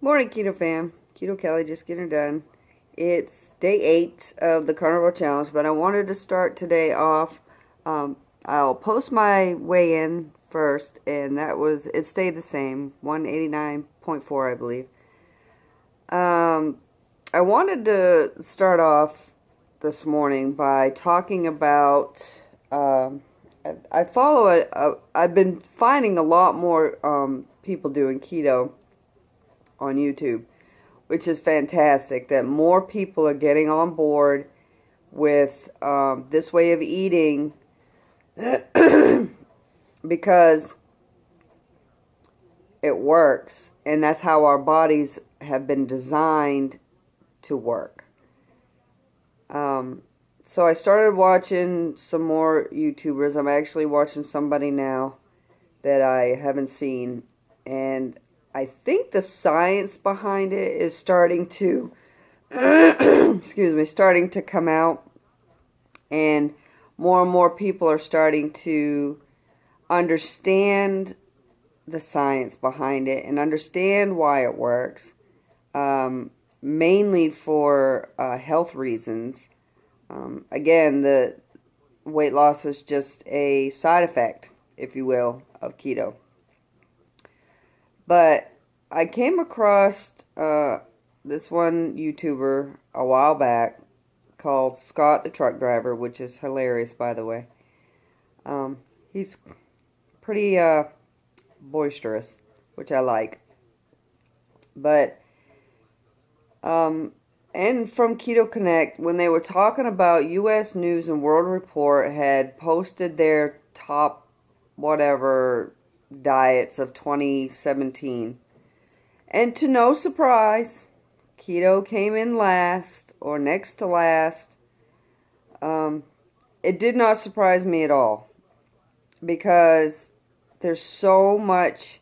Morning, Keto fam. Keto Kelly, just getting done. It's day 8 of the Carnivore Challenge, but I wanted to start today off. I'll post my weigh-in first, and it stayed the same, 189.4, I believe. I wanted to start off this morning by talking about. I've been finding a lot more people doing keto on YouTube, which is fantastic, that more people are getting on board with this way of eating because it works, and that's how our bodies have been designed to work. So I started watching some more YouTubers. I'm actually watching somebody now that I haven't seen, and I think the science behind it is starting to, starting to come out, and more people are starting to understand the science behind it and understand why it works, mainly for health reasons. Again, the weight loss is just a side effect, if you will, of keto. But I came across this one YouTuber a while back called Scott the Truck Driver, which is hilarious, by the way. He's pretty boisterous, which I like. But, and from Keto Connect, when they were talking about U.S. News and World Report had posted their top whatever diets of 2017. And to no surprise, keto came in last or next to last. It did not surprise me at all, because there's so much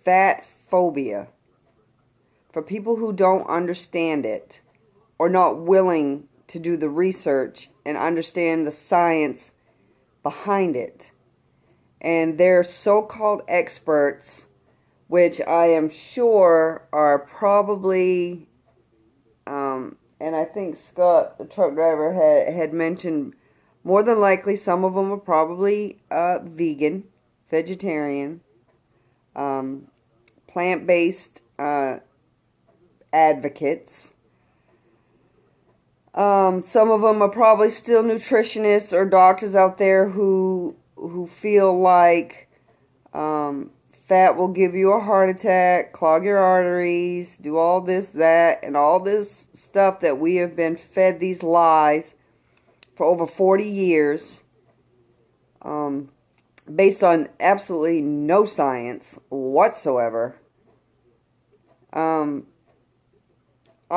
fat phobia for people who don't understand it or not willing to do the research and understand the science behind it. And their so-called experts, which I am sure are probably, and I think Scott, the truck driver, had mentioned, more than likely some of them are probably vegan, vegetarian, plant-based advocates. Some of them are probably still nutritionists or doctors out there who feel like fat will give you a heart attack, clog your arteries, do all this, that, and all this stuff that we have been fed these lies for over 40 years, based on absolutely no science whatsoever. I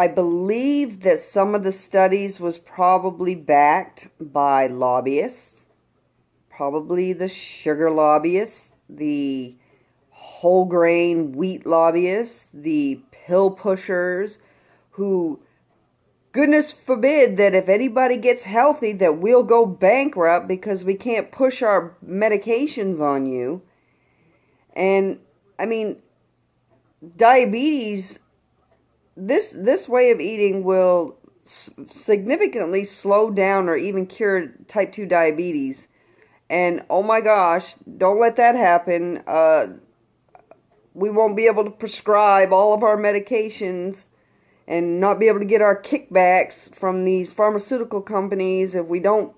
believe that some of the studies was probably backed by lobbyists, probably the sugar lobbyists, the whole grain wheat lobbyists, the pill pushers, who, goodness forbid that if anybody gets healthy that we'll go bankrupt because we can't push our medications on you. And I mean, diabetes, this way of eating will significantly slow down or even cure type 2 diabetes. And oh my gosh, don't let that happen. We won't be able to prescribe all of our medications and not be able to get our kickbacks from these pharmaceutical companies if we don't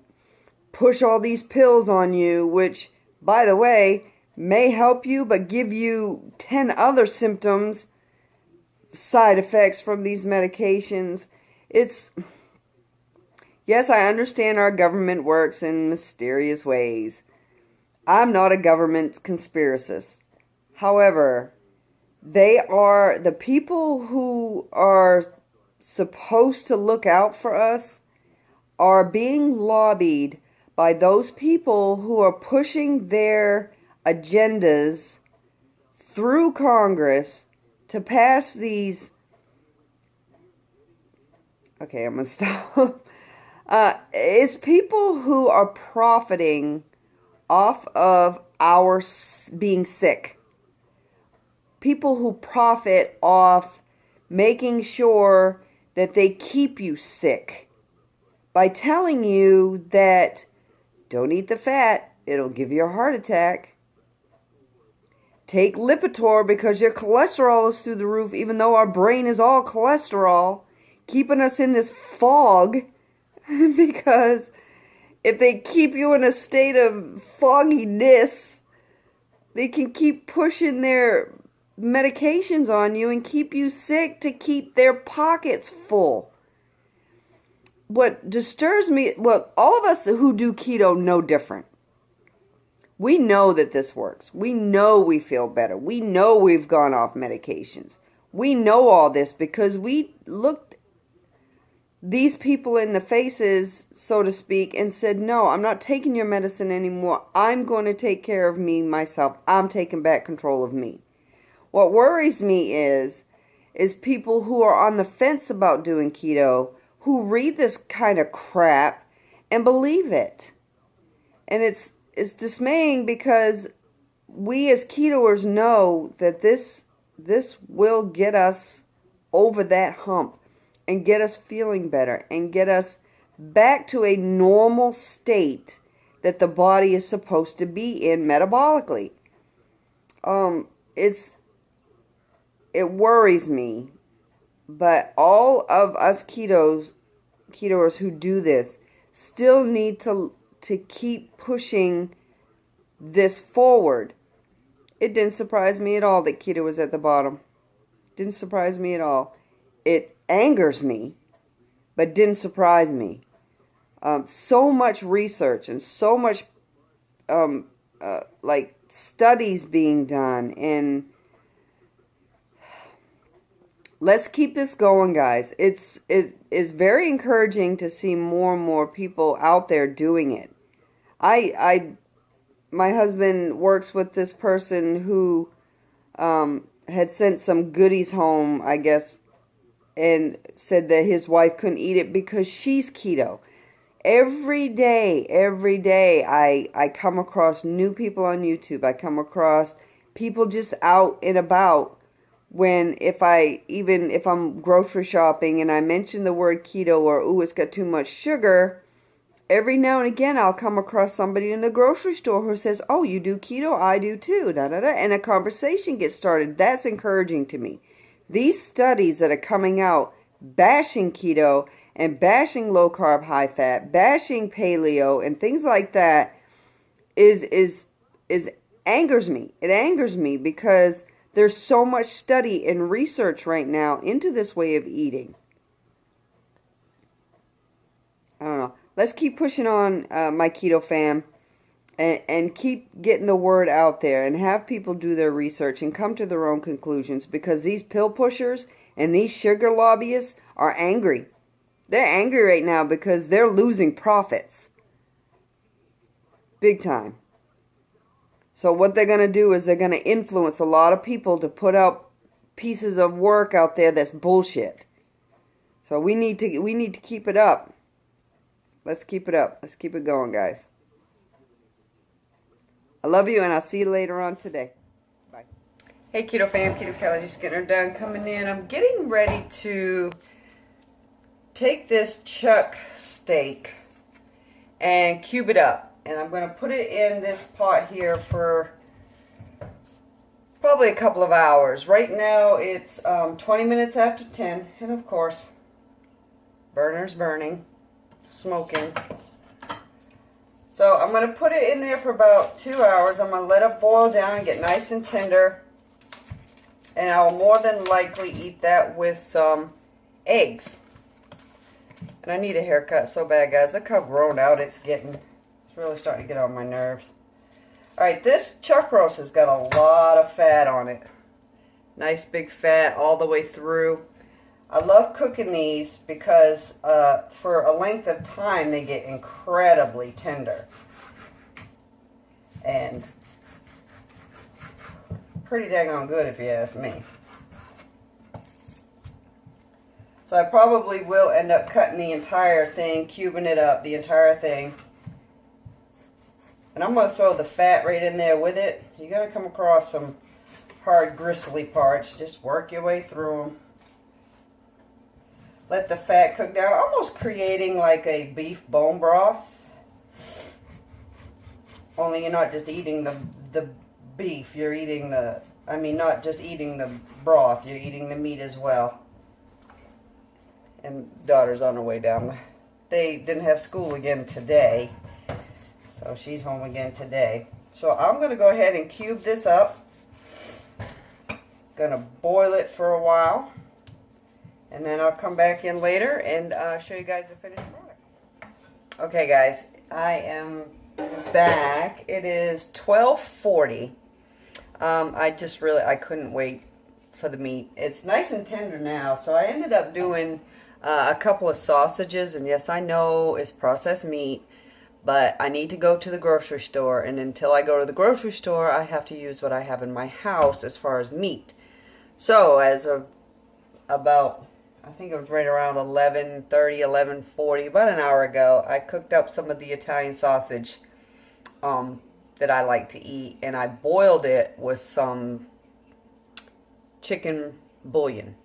push all these pills on you, which, by the way, may help you but give you 10 other symptoms, side effects from these medications. Yes, I understand our government works in mysterious ways. I'm not a government conspiracist. However, they are the people who are supposed to look out for us are being lobbied by those people who are pushing their agendas through Congress to pass these. Okay, I'm going to stop. It's people who are profiting off of our being sick. people who profit off making sure that they keep you sick by telling you that don't eat the fat, it'll give you a heart attack. Take Lipitor because your cholesterol is through the roof, even though our brain is all cholesterol, keeping us in this fog. Because if they keep you in a state of fogginess, they can keep pushing their medications on you and keep you sick to keep their pockets full. What disturbs me, well, all of us who do keto know different. We know that this works. We know we feel better. We know we've gone off medications. We know all this because we looked these people in the faces, so to speak, and said, no, I'm not taking your medicine anymore. I'm going to take care of me, myself. I'm taking back control of me. What worries me is people who are on the fence about doing keto, who read this kind of crap and believe it. And it's dismaying because we as ketoers know that this will get us over that hump and get us feeling better and get us back to a normal state that the body is supposed to be in metabolically. It worries me, but all of us ketoers who do this still need to keep pushing this forward. It didn't surprise me at all that keto was at the bottom. Didn't surprise me at all. It angers me, but didn't surprise me. So much research and so much like studies being done, and let's keep this going, guys. It is very encouraging to see more and more people out there doing it. My husband works with this person who had sent some goodies home, I guess, and said that his wife couldn't eat it because she's keto. Every day, I come across new people on YouTube. I come across people just out and about. If I'm grocery shopping and I mention the word keto or, ooh, it's got too much sugar, every now and again I'll come across somebody in the grocery store who says, oh, you do keto? I do too, and a conversation gets started. That's encouraging to me. These studies that are coming out bashing keto and bashing low carb, high fat, bashing paleo and things like that is angers me. It angers me because there's so much study and research right now into this way of eating. I don't know. Let's keep pushing on, my keto fam, and keep getting the word out there and have people do their research and come to their own conclusions, because these pill pushers and these sugar lobbyists are angry. They're angry right now because they're losing profits. Big time. So what they're going to do is they're going to influence a lot of people to put out pieces of work out there that's bullshit. So we need to keep it up. Let's keep it up. Let's keep it going, guys. I love you, and I'll see you later on today. Bye. Hey, Keto fam. Keto Kelly, just getting her done coming in. I'm getting ready to take this chuck steak and cube it up. And I'm going to put it in this pot here for probably a couple of hours. Right now it's 20 minutes after 10. And of course, burner's burning, smoking. So I'm going to put it in there for about 2 hours. I'm going to let it boil down and get nice and tender. And I'll more than likely eat that with some eggs. And I need a haircut so bad, guys. Look how grown out it's getting. It's really starting to get on my nerves. Alright, this chuck roast has got a lot of fat on it. Nice big fat all the way through. I love cooking these because for a length of time they get incredibly tender. And pretty daggone good if you ask me. So I probably will end up cutting the entire thing, cubing it up, the entire thing. And I'm going to throw the fat right in there with it. You're going to come across some hard, gristly parts. Just work your way through them. Let the fat cook down, almost creating like a beef bone broth. Only you're not just eating the beef, you're eating the, I mean, not just eating the broth, you're eating the meat as well. And daughter's on her way down. They didn't have school again today, so she's home again today. So I'm going to go ahead and cube this up. Going to boil it for a while, and then I'll come back in later and show you guys the finished product. Okay guys, I am back. It is 12:40. I couldn't wait for the meat. It's nice and tender now, so I ended up doing a couple of sausages, and yes, I know it's processed meat, but I need to go to the grocery store, and until I go to the grocery store, I have to use what I have in my house as far as meat. So as of about, I think it was right around 11:30, 11:40, about an hour ago, I cooked up some of the Italian sausage that I like to eat, and I boiled it with some chicken bouillon.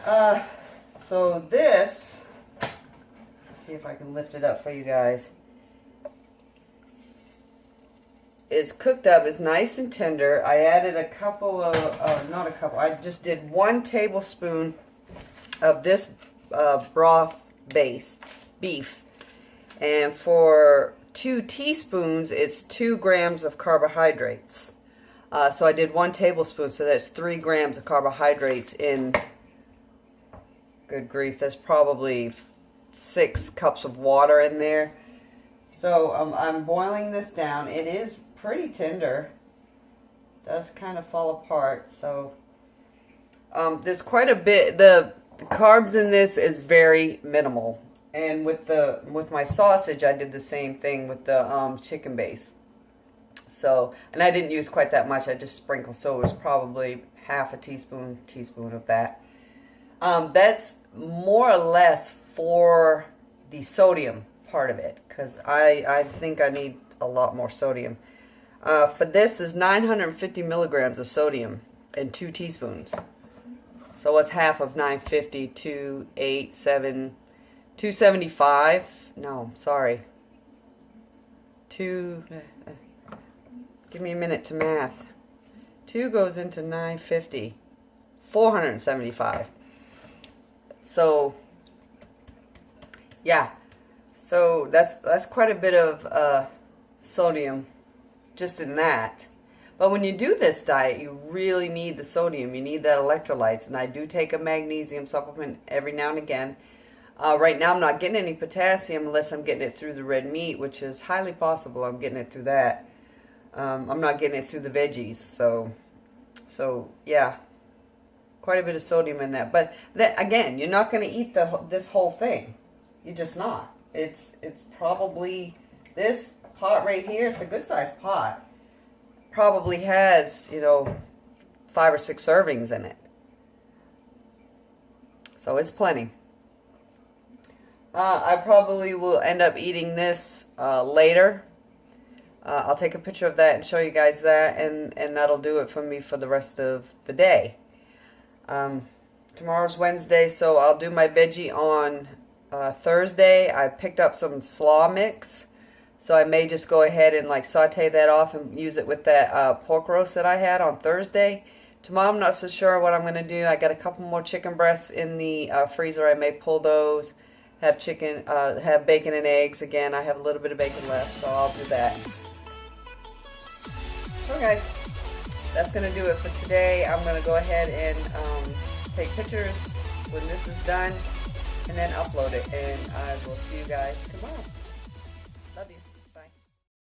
So this, let's see if I can lift it up for you guys, is cooked up, is nice and tender. I added a couple of, not a couple, I just did 1 tablespoon of this broth base, beef. And for 2 teaspoons, it's 2 grams of carbohydrates. So I did 1 tablespoon, so that's 3 grams of carbohydrates in, good grief, there's probably 6 cups of water in there. So I'm boiling this down. It is pretty tender. Does kind of fall apart. So there's quite a bit. The carbs in this is very minimal. And with my sausage, I did the same thing with the chicken base. So, and I didn't use quite that much. I just sprinkled, so it was probably half a teaspoon of that. That's more or less for the sodium part of it, because I think I need a lot more sodium. For this is 950 milligrams of sodium in 2 teaspoons. So what's half of 950? 275? No, sorry. Give me a minute to math. 2 goes into 950. 475. So, yeah. So that's quite a bit of sodium just in that. But when you do this diet, you really need the sodium. You need that electrolytes. And I do take a magnesium supplement every now and again. Right now I'm not getting any potassium unless I'm getting it through the red meat, which is highly possible I'm getting it through that. I'm not getting it through the veggies. So yeah, quite a bit of sodium in that. But that, again, you're not going to eat this whole thing. You're just not. It's probably, this pot right here, it's a good sized pot, probably has, 5 or 6 servings in it. So it's plenty. I probably will end up eating this later. I'll take a picture of that and show you guys that, and that'll do it for me for the rest of the day. Tomorrow's Wednesday, so I'll do my veggie on Thursday. I picked up some slaw mix, so I may just go ahead and saute that off and use it with that pork roast that I had on Thursday. Tomorrow I'm not so sure what I'm going to do. I got a couple more chicken breasts in the freezer. I may pull those. Have chicken, have bacon and eggs. Again, I have a little bit of bacon left, so I'll do that. So guys, that's going to do it for today. I'm going to go ahead and take pictures when this is done and then upload it, and I will see you guys tomorrow.